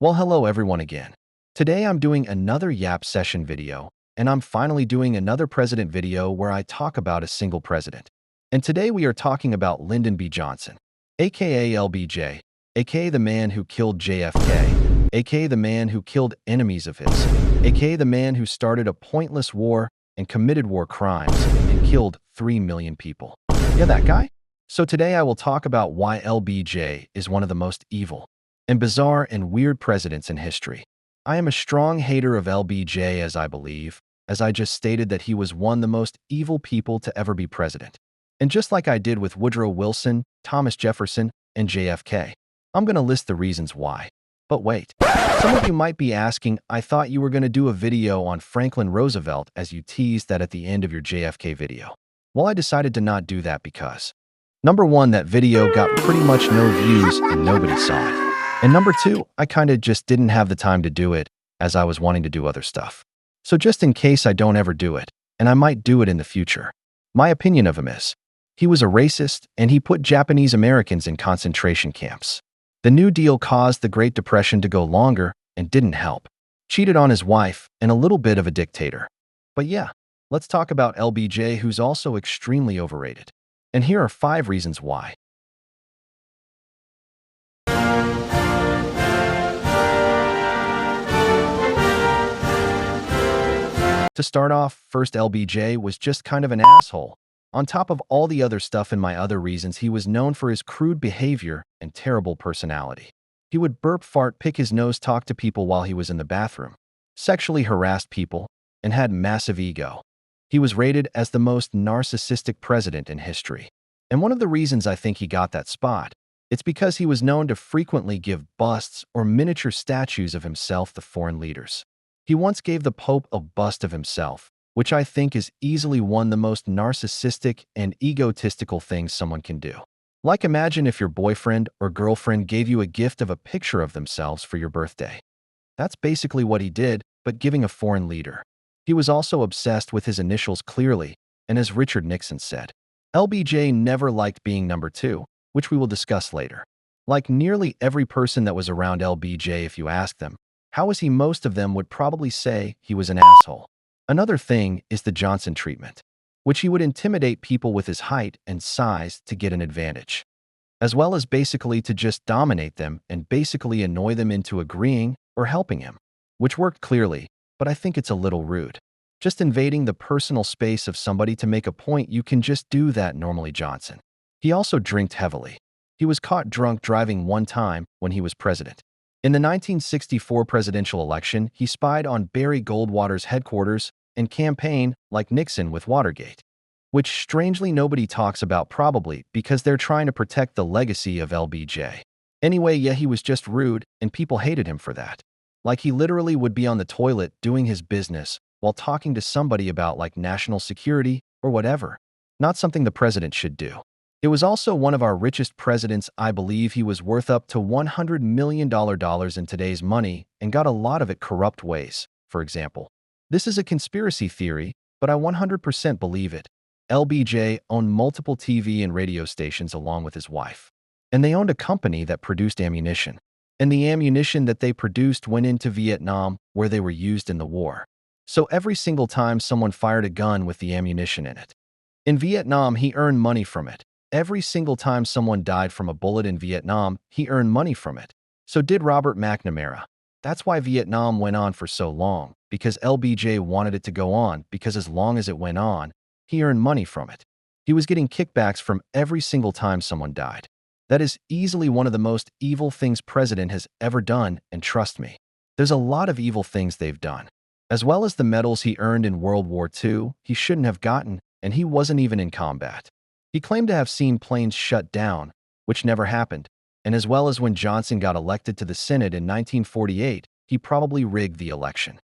Well, hello everyone again. Today I'm doing another YAP session video, and I'm finally doing another president video where I talk about a single president. And today we are talking about Lyndon B. Johnson, aka LBJ, aka the man who killed JFK, aka the man who killed enemies of his, aka the man who started a pointless war and committed war crimes and killed 3 million people. Yeah, that guy? So today I will talk about why LBJ is one of the most evil and bizarre and weird presidents in history. I am a strong hater of LBJ as I just stated that he was one of the most evil people to ever be president. And just like I did with Woodrow Wilson, Thomas Jefferson, and JFK, I'm going to list the reasons why. But wait, some of you might be asking, I thought you were going to do a video on Franklin Roosevelt as you teased that at the end of your JFK video. Well, I decided to not do that because number one, that video got pretty much no views and nobody saw it. And number two, I kinda just didn't have the time to do it as I was wanting to do other stuff. So just in case I don't ever do it, and I might do it in the future, my opinion of him is, he was a racist and he put Japanese Americans in concentration camps. The New Deal caused the Great Depression to go longer and didn't help. Cheated on his wife and a little bit of a dictator. But yeah, let's talk about LBJ, who's also extremely overrated. And here are 5 reasons why. To start off, first, LBJ was just kind of an asshole. On top of all the other stuff and my other reasons, he was known for his crude behavior and terrible personality. He would burp, fart, pick his nose, talk to people while he was in the bathroom, sexually harassed people, and had massive ego. He was rated as the most narcissistic president in history. And one of the reasons I think he got that spot, it's because he was known to frequently give busts or miniature statues of himself to foreign leaders. He once gave the Pope a bust of himself, which I think is easily one of the most narcissistic and egotistical things someone can do. Like, imagine if your boyfriend or girlfriend gave you a gift of a picture of themselves for your birthday. That's basically what he did, but giving a foreign leader. He was also obsessed with his initials clearly, and as Richard Nixon said, LBJ never liked being number 2, which we will discuss later. Like nearly every person that was around LBJ, if you ask them, how was he, most of them would probably say he was an asshole. Another thing is the Johnson treatment, which he would intimidate people with his height and size to get an advantage, as well as basically to just dominate them and basically annoy them into agreeing or helping him, which worked clearly, but I think it's a little rude. Just invading the personal space of somebody to make a point, you can just do that normally. Johnson. He also drank heavily. He was caught drunk driving one time when he was president. In the 1964 presidential election, he spied on Barry Goldwater's headquarters and campaigned like Nixon with Watergate, which strangely nobody talks about, probably because they're trying to protect the legacy of LBJ. Anyway, yeah, he was just rude and people hated him for that. Like, he literally would be on the toilet doing his business while talking to somebody about like national security or whatever. Not something the president should do. It was also one of our richest presidents. I believe he was worth up to $100 million in today's money and got a lot of it corrupt ways, for example. This is a conspiracy theory, but I 100% believe it. LBJ owned multiple TV and radio stations along with his wife. And they owned a company that produced ammunition. And the ammunition that they produced went into Vietnam, where they were used in the war. So every single time someone fired a gun with the ammunition in it, in Vietnam, he earned money from it. Every single time someone died from a bullet in Vietnam, he earned money from it. So did Robert McNamara. That's why Vietnam went on for so long, because LBJ wanted it to go on, because as long as it went on, he earned money from it. He was getting kickbacks from every single time someone died. That is easily one of the most evil things president has ever done, and trust me, there's a lot of evil things they've done. As well as the medals he earned in World War II, he shouldn't have gotten, and he wasn't even in combat. He claimed to have seen planes shut down, which never happened, and as well as when Johnson got elected to the Senate in 1948, he probably rigged the election.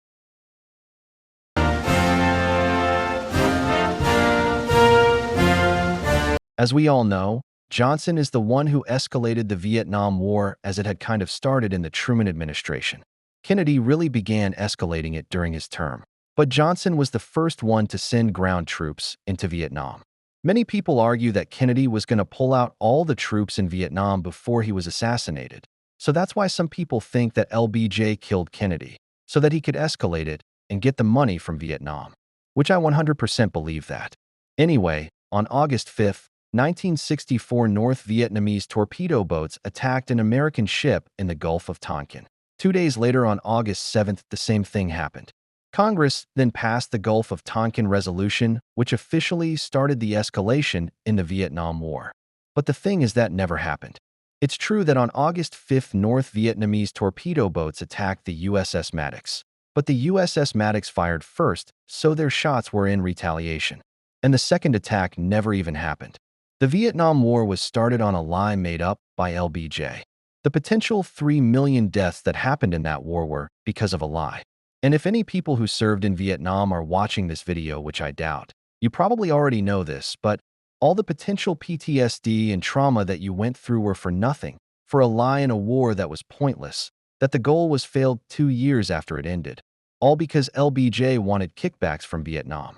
As we all know, Johnson is the one who escalated the Vietnam War, as it had kind of started in the Truman administration. Kennedy really began escalating it during his term, but Johnson was the first one to send ground troops into Vietnam. Many people argue that Kennedy was going to pull out all the troops in Vietnam before he was assassinated, So that's why some people think that LBJ killed Kennedy, so that he could escalate it and get the money from Vietnam, which I 100% believe that. Anyway, on August 5th, 1964, North Vietnamese torpedo boats attacked an American ship in the Gulf of Tonkin. 2 days later, on August 7th, the same thing happened. Congress then passed the Gulf of Tonkin Resolution, which officially started the escalation in the Vietnam War. But the thing is that never happened. It's true that on August 5th, North Vietnamese torpedo boats attacked the USS Maddox. But the USS Maddox fired first, so their shots were in retaliation. And the second attack never even happened. The Vietnam War was started on a lie made up by LBJ. The potential 3 million deaths that happened in that war were because of a lie. And if any people who served in Vietnam are watching this video, which I doubt, you probably already know this, but all the potential PTSD and trauma that you went through were for nothing, for a lie in a war that was pointless, that the goal was failed 2 years after it ended, all because LBJ wanted kickbacks from Vietnam.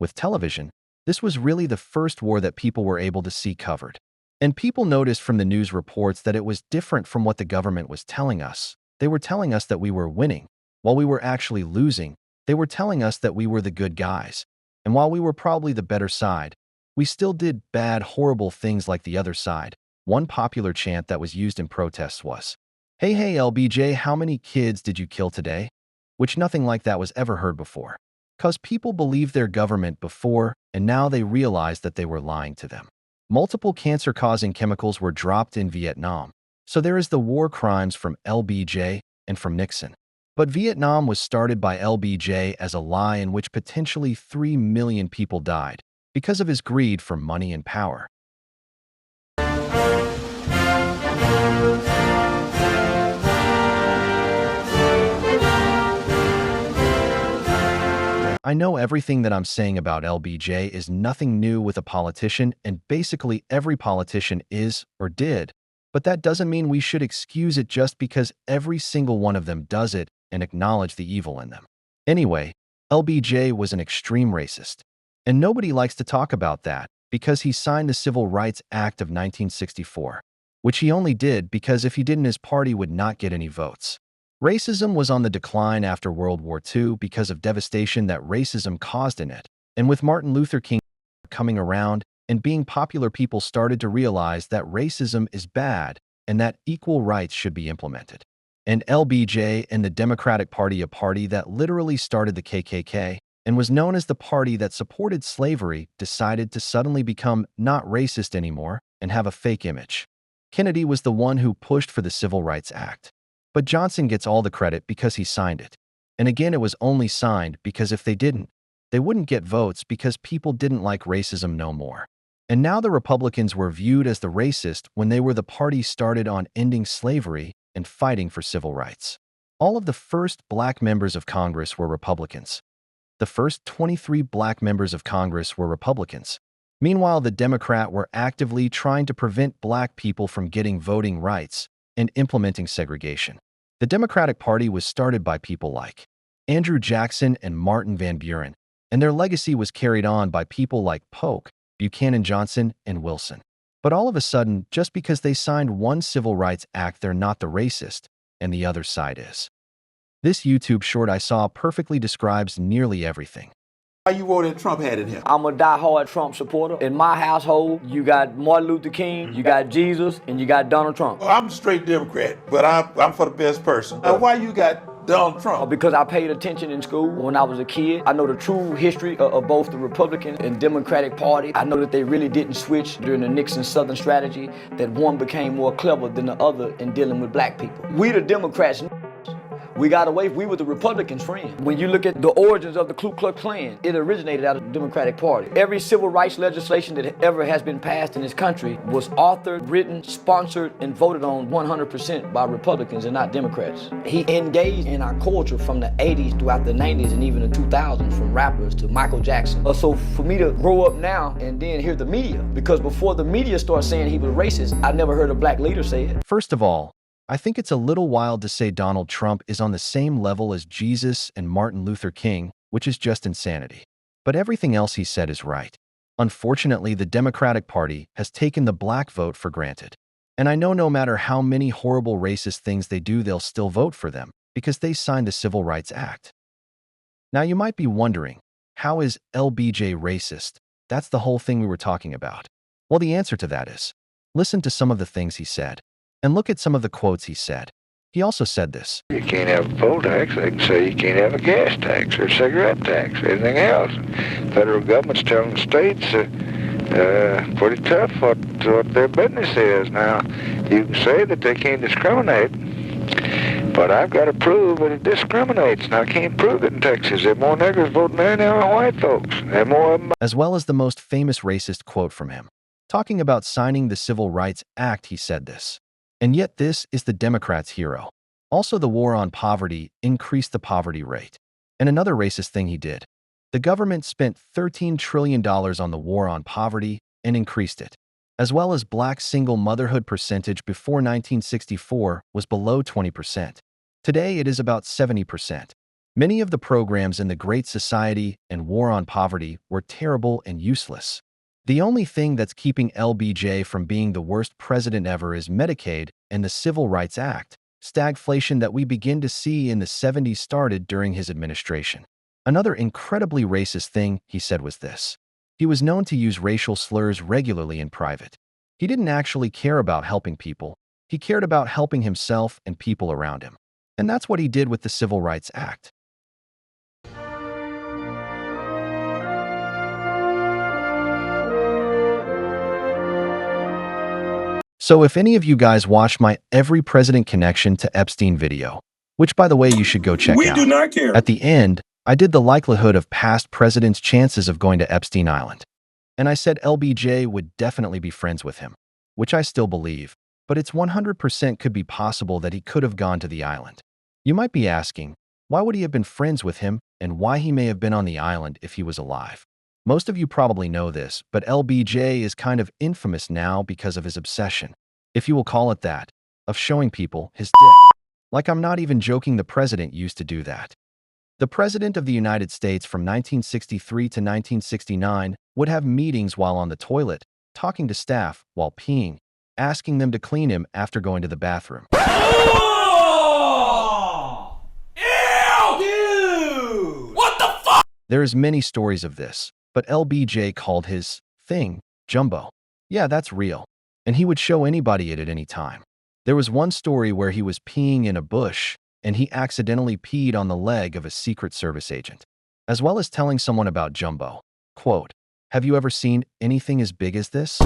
With television, this was really the first war that people were able to see covered. And people noticed from the news reports that it was different from what the government was telling us. They were telling us that we were winning. While we were actually losing, they were telling us that we were the good guys. And while we were probably the better side, we still did bad, horrible things like the other side. One popular chant that was used in protests was, "Hey, hey, LBJ, how many kids did you kill today?" Which nothing like that was ever heard before. 'Cause people believed their government before, and now they realized that they were lying to them. Multiple cancer-causing chemicals were dropped in Vietnam. So there is the war crimes from LBJ and from Nixon. But Vietnam was started by LBJ as a lie in which potentially 3 million people died because of his greed for money and power. I know everything that I'm saying about LBJ is nothing new with a politician, and basically every politician is or did, but that doesn't mean we should excuse it just because every single one of them does it and acknowledge the evil in them. Anyway, LBJ was an extreme racist, and nobody likes to talk about that because he signed the Civil Rights Act of 1964, which he only did because if he didn't, his party would not get any votes. Racism was on the decline after World War II because of devastation that racism caused in it, and with Martin Luther King coming around and being popular, people started to realize that racism is bad and that equal rights should be implemented. And LBJ and the Democratic Party, a party that literally started the KKK and was known as the party that supported slavery, decided to suddenly become not racist anymore and have a fake image. Kennedy was the one who pushed for the Civil Rights Act. But Johnson gets all the credit because he signed it. And again, it was only signed because if they didn't, they wouldn't get votes because people didn't like racism no more. And now the Republicans were viewed as the racist when they were the party started on ending slavery and fighting for civil rights. All of the first black members of Congress were Republicans. The first 23 black members of Congress were Republicans. Meanwhile, the Democrats were actively trying to prevent black people from getting voting rights and implementing segregation. The Democratic Party was started by people like Andrew Jackson and Martin Van Buren, and their legacy was carried on by people like Polk, Buchanan Johnson, and Wilson. But all of a sudden, just because they signed one Civil Rights Act, they're not the racist, and the other side is. This YouTube short I saw perfectly describes nearly everything. Why you wore that Trump hat in here? I'm a die-hard Trump supporter. In my household, you got Martin Luther King, you got Jesus, and you got Donald Trump. Well, I'm a straight Democrat, but I'm for the best person. Why you got Donald Trump? Because I paid attention in school when I was a kid. I know the true history of both the Republican and Democratic Party. I know that they really didn't switch during the Nixon Southern strategy, that one became more clever than the other in dealing with black people. We the Democrats, we got away, we were the Republicans' friend. When you look at the origins of the Ku Klux Klan, it originated out of the Democratic Party. Every civil rights legislation that ever has been passed in this country was authored, written, sponsored, and voted on 100% by Republicans and not Democrats. He engaged in our culture from the 80s throughout the 90s and even the 2000s, from rappers to Michael Jackson. So for me to grow up now and then hear the media, because before the media started saying he was racist, I never heard a black leader say it. First of all, I think it's a little wild to say Donald Trump is on the same level as Jesus and Martin Luther King, which is just insanity. But everything else he said is right. Unfortunately, the Democratic Party has taken the black vote for granted. And I know no matter how many horrible racist things they do, they'll still vote for them because they signed the Civil Rights Act. Now you might be wondering, how is LBJ racist? That's the whole thing we were talking about. Well, the answer to that is, listen to some of the things he said, and look at some of the quotes he said. He also said this. You can't have a poll tax. They can say you can't have a gas tax or cigarette tax, anything else. Federal government's telling the states pretty tough what their business is. Now, you can say that they can't discriminate, but I've got to prove that it discriminates, and I can't prove it in Texas. There are more niggers voting there than there are white folks. There are more of them. As well as the most famous racist quote from him. Talking about signing the Civil Rights Act, he said this. And yet this is the Democrats' hero. Also, the war on poverty increased the poverty rate. And another racist thing he did. The government spent $13 trillion on the war on poverty and increased it. As well as black single motherhood percentage before 1964 was below 20%. Today it is about 70%. Many of the programs in the Great Society and War on Poverty were terrible and useless. The only thing that's keeping LBJ from being the worst president ever is Medicaid and the Civil Rights Act. Stagflation that we begin to see in the 70s started during his administration. Another incredibly racist thing he said was this. He was known to use racial slurs regularly in private. He didn't actually care about helping people. He cared about helping himself and people around him. And that's what he did with the Civil Rights Act. So if any of you guys watched my Every President Connection to Epstein video, which by the way you should go check out. We do not care. At the end, I did the likelihood of past presidents' chances of going to Epstein Island. And I said LBJ would definitely be friends with him, which I still believe, but it's 100% could be possible that he could have gone to the island. You might be asking, why would he have been friends with him and why he may have been on the island if he was alive? Most of you probably know this, but LBJ is kind of infamous now because of his obsession, if you will call it that, of showing people his dick. Like I'm not even joking, the president used to do that. The President of the United States from 1963 to 1969 would have meetings while on the toilet, talking to staff while peeing, asking them to clean him after going to the bathroom. Oh! Ew! Dude! What the fuck? There's many stories of this, but LBJ called his thing Jumbo. Yeah, that's real. And he would show anybody it at any time. There was one story where he was peeing in a bush and he accidentally peed on the leg of a Secret Service agent, as well as telling someone about Jumbo. Quote, have you ever seen anything as big as this?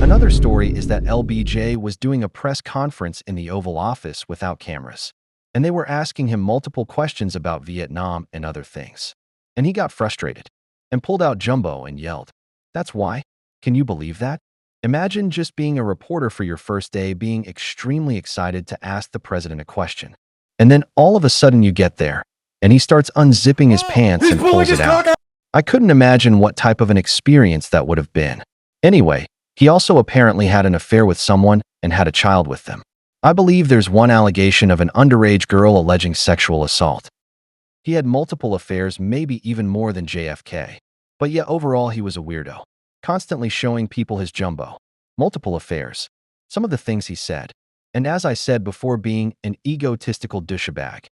Another story is that LBJ was doing a press conference in the Oval Office without cameras, and they were asking him multiple questions about Vietnam and other things. And he got frustrated and pulled out Jumbo and yelled. That's why? Can you believe that? Imagine just being a reporter for your first day, being extremely excited to ask the president a question. And then all of a sudden you get there, and he starts unzipping his pants and pulls it out. I couldn't imagine what type of an experience that would have been. Anyway, he also apparently had an affair with someone and had a child with them. I believe there's one allegation of an underage girl alleging sexual assault. He had multiple affairs, maybe even more than JFK. But yeah, overall he was a weirdo, constantly showing people his Jumbo. Multiple affairs. Some of the things he said. And as I said before, being an egotistical douchebag.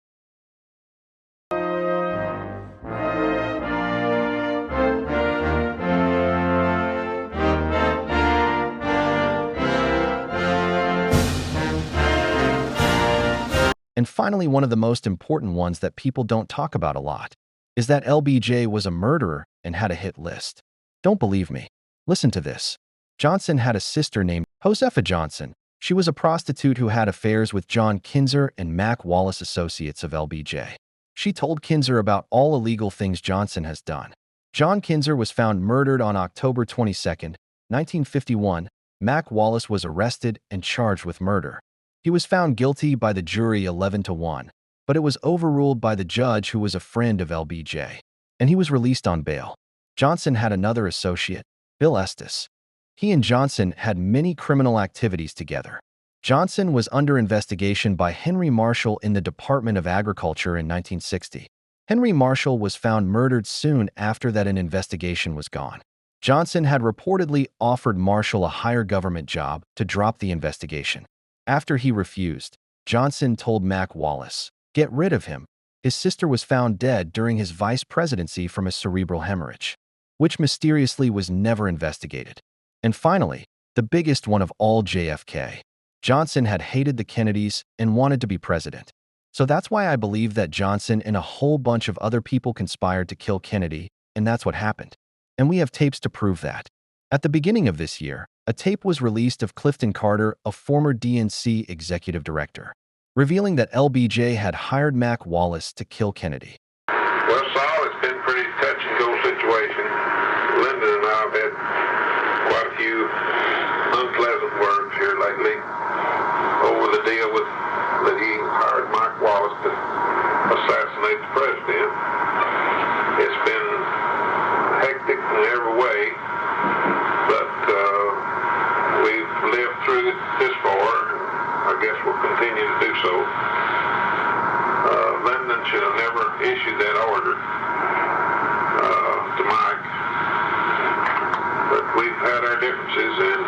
And finally, one of the most important ones that people don't talk about a lot is that LBJ was a murderer and had a hit list. Don't believe me? Listen to this. Johnson had a sister named Josepha Johnson. She was a prostitute who had affairs with John Kinzer and Mac Wallace, associates of LBJ. She told Kinzer about all illegal things Johnson has done. John Kinzer was found murdered on October 22, 1951. Mac Wallace was arrested and charged with murder. He was found guilty by the jury 11-1, but it was overruled by the judge who was a friend of LBJ, and he was released on bail. Johnson had another associate, Bill Estes. He and Johnson had many criminal activities together. Johnson was under investigation by Henry Marshall in the Department of Agriculture in 1960. Henry Marshall was found murdered soon after that an investigation was gone. Johnson had reportedly offered Marshall a higher government job to drop the investigation. After he refused, Johnson told Mac Wallace, "Get rid of him." His sister was found dead during his vice presidency from a cerebral hemorrhage, which mysteriously was never investigated. And finally, the biggest one of all, JFK. Johnson had hated the Kennedys and wanted to be president. So that's why I believe that Johnson and a whole bunch of other people conspired to kill Kennedy, and that's what happened. And we have tapes to prove that. At the beginning of this year, a tape was released of Clifton Carter, a former DNC executive director, revealing that LBJ had hired Mac Wallace to kill Kennedy. Well, Saul, it's been a pretty touch-and-go situation. Lyndon and I have had quite a few unpleasant words here lately over the deal that he hired Mike Wallace to assassinate the president. It's been hectic in every way, but we've lived through it this far, and I guess we'll continue to do so. Lyndon should have never issued that order to Mike, but we've had our differences, and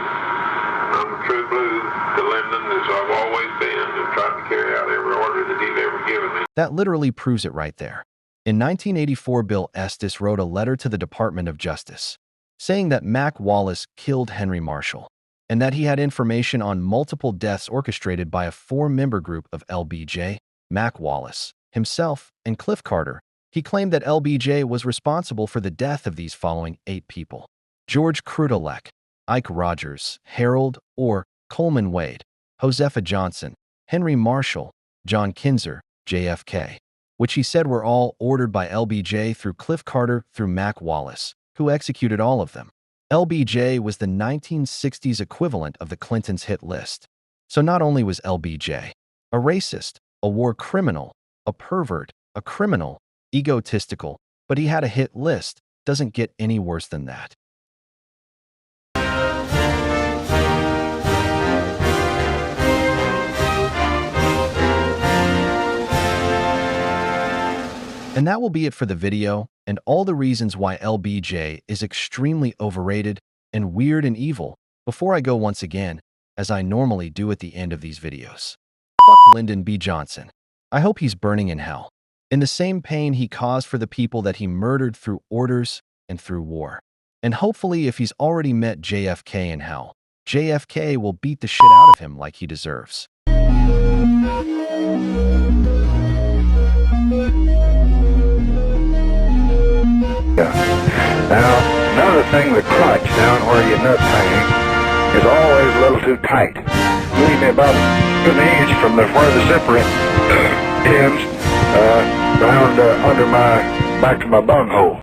I'm a true blue to Lyndon, as I've always been, and tried to carry out every order that he'd ever given me. That literally proves it right there. In 1984, Bill Estes wrote a letter to the Department of Justice, saying that Mac Wallace killed Henry Marshall, and that he had information on multiple deaths orchestrated by a four-member group of LBJ, Mac Wallace, himself, and Cliff Carter. He claimed that LBJ was responsible for the death of these following 8 people: George Krutulek, Ike Rogers, Harold or Coleman Wade, Josepha Johnson, Henry Marshall, John Kinzer, JFK, which he said were all ordered by LBJ through Cliff Carter through Mac Wallace, who executed all of them. LBJ was the 1960s equivalent of the Clintons' hit list. So not only was LBJ a racist, a war criminal, a pervert, a criminal, egotistical, but he had a hit list. Doesn't get any worse than that. And that will be it for the video, and all the reasons why LBJ is extremely overrated and weird and evil. Before I go once again, as I normally do at the end of these videos, fuck Lyndon B. Johnson. I hope he's burning in hell, in the same pain he caused for the people that he murdered through orders and through war. And hopefully if he's already met JFK in hell, JFK will beat the shit out of him like he deserves. Now, another thing with crotch down where your nuts hang is always a little too tight. Leave me about an inch from where the zipper ends, round under back to my bunghole.